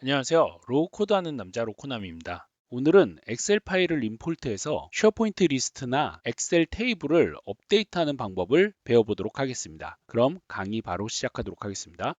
안녕하세요. 로우 코드하는 남자 로코남입니다. 오늘은 엑셀 파일을 임포트해서 쉐어포인트 리스트나 엑셀 테이블을 업데이트하는 방법을 배워보도록 하겠습니다. 그럼 강의 바로 시작하도록 하겠습니다.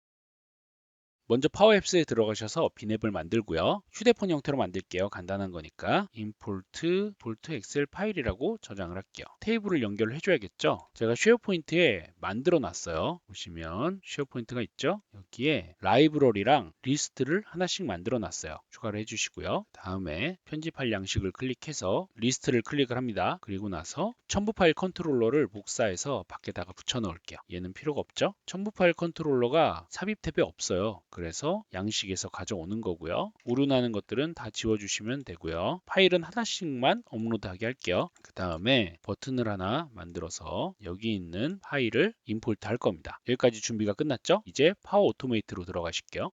먼저 파워앱스에 들어가셔서 빈앱을 만들고요. 휴대폰 형태로 만들게요. 간단한 거니까 임포트 엑셀 파일이라고 저장을 할게요. 테이블을 연결을 해줘야겠죠. 제가 쉐어포인트에 만들어 놨어요. 보시면 쉐어포인트가 있죠. 여기에 라이브러리랑 리스트를 하나씩 만들어 놨어요. 추가를 해주시고요. 다음에 편집할 양식을 클릭해서 리스트를 클릭을 합니다. 그리고 나서 첨부 파일 컨트롤러를 복사해서 밖에다가 붙여 넣을게요. 얘는 필요가 없죠. 첨부 파일 컨트롤러가 삽입 탭에 없어요. 그래서 양식에서 가져오는 거고요. 오류나는 것들은 다 지워주시면 되고요. 파일은 하나씩만 업로드하게 할게요. 그 다음에 버튼을 하나 만들어서 여기 있는 파일을 임포트 할 겁니다. 여기까지 준비가 끝났죠? 이제 파워 오토메이트로 들어가실게요.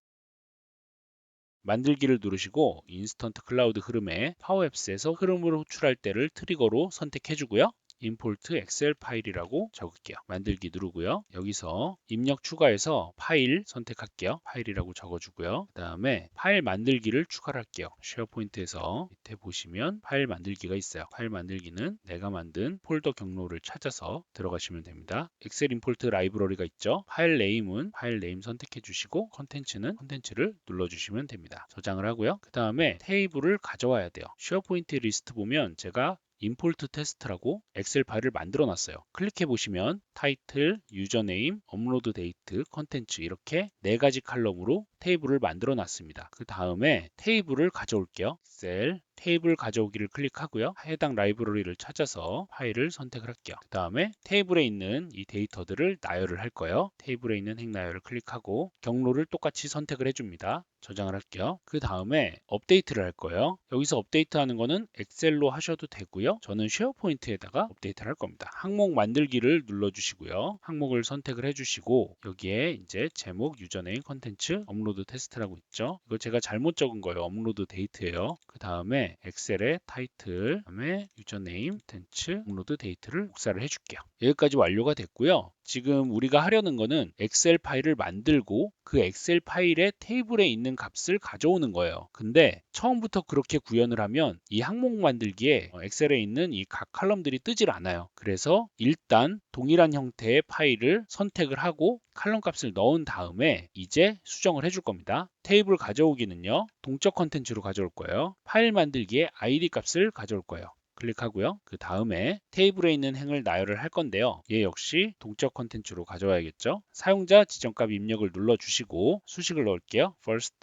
만들기를 누르시고 인스턴트 클라우드 흐름에 파워앱스에서 흐름을 호출할 때를 트리거로 선택해 주고요. 임포트 엑셀 파일이라고 적을게요. 만들기 누르고요. 여기서 입력 추가해서 파일 선택할게요. 파일이라고 적어주고요. 그 다음에 파일 만들기를 추가를 할게요. 쉐어포인트에서 밑에 보시면 파일 만들기가 있어요. 파일 만들기는 내가 만든 폴더 경로를 찾아서 들어가시면 됩니다. 엑셀 임포트 라이브러리가 있죠. 파일 네임은 파일 네임 선택해 주시고 컨텐츠는 컨텐츠를 눌러주시면 됩니다. 저장을 하고요. 그 다음에 테이블을 가져와야 돼요. 쉐어포인트 리스트 보면 제가 임포트 테스트라고 엑셀 파일을 만들어 놨어요. 클릭해 보시면 타이틀, 유저네임, 업로드 데이트, 컨텐츠 이렇게 네 가지 칼럼으로 테이블을 만들어 놨습니다. 그 다음에 테이블을 가져올게요. 엑셀 테이블 가져오기를 클릭하고요. 해당 라이브러리를 찾아서 파일을 선택을 할게요. 그 다음에 테이블에 있는 이 데이터들을 나열을 할 거예요. 테이블에 있는 행 나열을 클릭하고 경로를 똑같이 선택을 해줍니다. 저장을 할게요. 그 다음에 업데이트를 할 거예요. 여기서 업데이트하는 거는 엑셀로 하셔도 되고요. 저는 쉐어포인트에다가 업데이트를 할 겁니다. 항목 만들기를 눌러주시고요. 항목을 선택을 해주시고 여기에 이제 제목, 유저네임, 컨텐츠, 업로드 테스트라고 있죠. 이거 제가 잘못 적은 거예요. 업로드 데이트예요. 그 다음에 엑셀의 타이틀, 그다음에 유저네임, 컨텐츠, 업로드 데이트를 복사를 해줄게요. 여기까지 완료가 됐고요. 지금 우리가 하려는 거는 엑셀 파일을 만들고 그 엑셀 파일의 테이블에 있는 값을 가져오는 거예요. 근데 처음부터 그렇게 구현을 하면 이 항목 만들기에 엑셀에 있는 이 각 칼럼들이 뜨질 않아요. 그래서 일단 동일한 형태의 파일을 선택을 하고 칼럼 값을 넣은 다음에 이제 수정을 해줄 겁니다. 테이블 가져오기는요. 동적 컨텐츠로 가져올 거예요. 파일 만들기에 id 값을 가져올 거예요. 클릭하고요. 그 다음에 테이블에 있는 행을 나열을 할 건데요. 얘 역시 동적 컨텐츠로 가져와야겠죠. 사용자 지정값 입력을 눌러주시고 수식을 넣을게요. first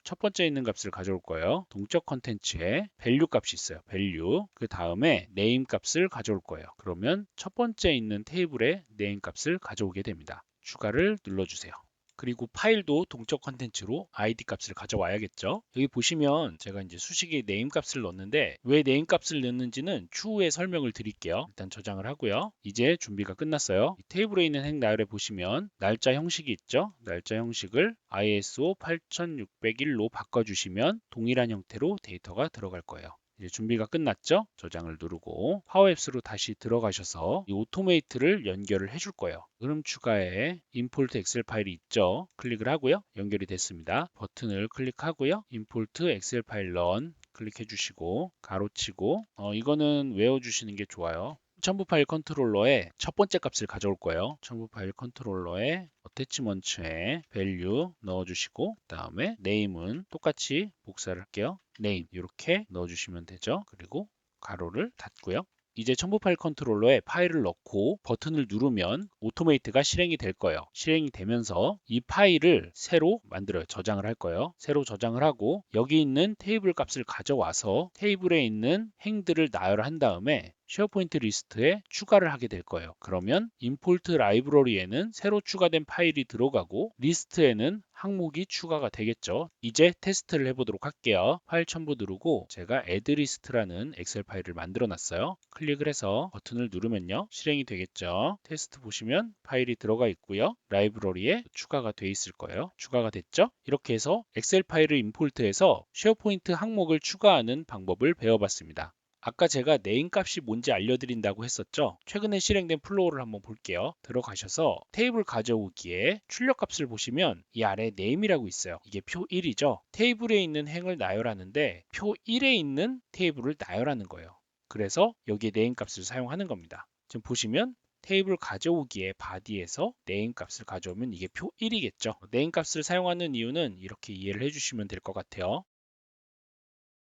첫 번째 있는 값을 가져올 거예요. 동적 컨텐츠에 value 값이 있어요. value 그 다음에 name 값을 가져올 거예요. 그러면 첫 번째 있는 테이블에 name 값을 가져오게 됩니다. 추가를 눌러주세요. 그리고 파일도 동적 컨텐츠로 id 값을 가져와야겠죠. 여기 보시면 제가 이제 수식에 네임 값을 넣었는데 왜 네임 값을 넣는지는 추후에 설명을 드릴게요. 일단 저장을 하고요. 이제 준비가 끝났어요. 이 테이블에 있는 행 나열에 보시면 날짜 형식이 있죠. 날짜 형식을 ISO 8601로 바꿔주시면 동일한 형태로 데이터가 들어갈 거예요. 이제 준비가 끝났죠? 저장을 누르고 파워앱스로 다시 들어가셔서 이 오토메이트를 연결을 해줄 거예요. 흐름 추가에 임포트 엑셀 파일이 있죠? 클릭을 하고요. 연결이 됐습니다. 버튼을 클릭하고요. 임포트 엑셀 파일 런 클릭해 주시고 가로치고 이거는 외워주시는 게 좋아요. 첨부 파일 컨트롤러에 첫 번째 값을 가져올 거예요. 첨부 파일 컨트롤러에 어태치먼트에 value 넣어주시고 그 다음에 name은 똑같이 복사를 할게요. name 이렇게 넣어주시면 되죠. 그리고 가로를 닫고요. 이제 첨부 파일 컨트롤러에 파일을 넣고 버튼을 누르면 오토메이트가 실행이 될 거예요. 실행이 되면서 이 파일을 새로 만들어요. 저장을 할 거예요. 새로 저장을 하고 여기 있는 테이블 값을 가져와서 테이블에 있는 행들을 나열한 다음에 쉐어포인트 리스트에 추가를 하게 될 거예요. 그러면 임포트 라이브러리에는 새로 추가된 파일이 들어가고 리스트에는 항목이 추가가 되겠죠. 이제 테스트를 해보도록 할게요. 파일 첨부 누르고 제가 add list라는 엑셀 파일을 만들어 놨어요. 클릭을 해서 버튼을 누르면요. 실행이 되겠죠. 테스트 보시면 파일이 들어가 있고요. 라이브러리에 추가가 돼 있을 거예요. 추가가 됐죠? 이렇게 해서 엑셀 파일을 임포트해서 쉐어포인트 항목을 추가하는 방법을 배워봤습니다. 아까 제가 네임 값이 뭔지 알려드린다고 했었죠. 최근에 실행된 플로우를 한번 볼게요. 들어가셔서 테이블 가져오기에 출력 값을 보시면 이 아래 네임이라고 있어요. 이게 표 1이죠. 테이블에 있는 행을 나열하는데 표 1에 있는 테이블을 나열하는 거예요. 그래서 여기에 네임 값을 사용하는 겁니다. 지금 보시면 테이블 가져오기에 바디에서 네임 값을 가져오면 이게 표 1이겠죠. 네임 값을 사용하는 이유는 이렇게 이해를 해주시면 될 것 같아요.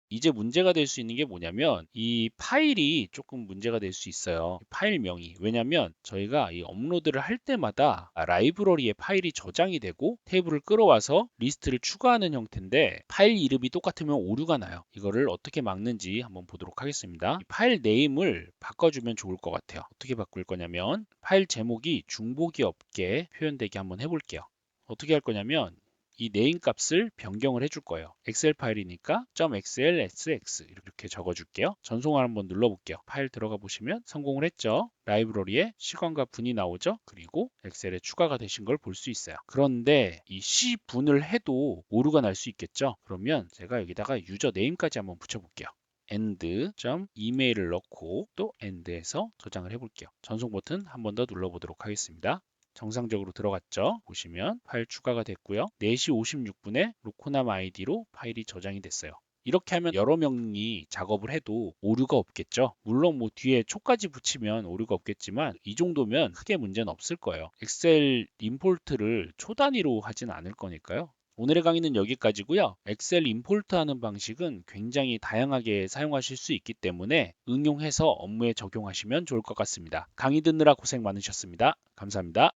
이제 문제가 될 수 있는 게 뭐냐면 이 파일이 조금 문제가 될 수 있어요. 파일명이. 왜냐면 저희가 이 업로드를 할 때마다 라이브러리에 파일이 저장이 되고 테이블을 끌어와서 리스트를 추가하는 형태인데 파일 이름이 똑같으면 오류가 나요. 이거를 어떻게 막는지 한번 보도록 하겠습니다. 파일 네임을 바꿔주면 좋을 것 같아요. 어떻게 바꿀 거냐면 파일 제목이 중복이 없게 표현되게 한번 해볼게요. 어떻게 할 거냐면 이 네임 값을 변경을 해줄 거예요. 엑셀 파일이니까 .xlsx 이렇게 적어줄게요. 전송을 한번 눌러볼게요. 파일 들어가 보시면 성공을 했죠. 라이브러리에 시간과 분이 나오죠. 그리고 엑셀에 추가가 되신 걸 볼 수 있어요. 그런데 이 시분을 해도 오류가 날 수 있겠죠. 그러면 제가 여기다가 유저 네임까지 한번 붙여볼게요. end.email을 넣고 또 end에서 저장을 해볼게요. 전송 버튼 한 번 더 눌러보도록 하겠습니다. 정상적으로 들어갔죠. 보시면 파일 추가가 됐고요. 4시 56분에 로코남 아이디로 파일이 저장이 됐어요. 이렇게 하면 여러 명이 작업을 해도 오류가 없겠죠. 물론 뭐 뒤에 초까지 붙이면 오류가 없겠지만 이 정도면 크게 문제는 없을 거예요. 엑셀 임포트를 초 단위로 하진 않을 거니까요. 오늘의 강의는 여기까지고요. 엑셀 임포트 하는 방식은 굉장히 다양하게 사용하실 수 있기 때문에 응용해서 업무에 적용하시면 좋을 것 같습니다. 강의 듣느라 고생 많으셨습니다. 감사합니다.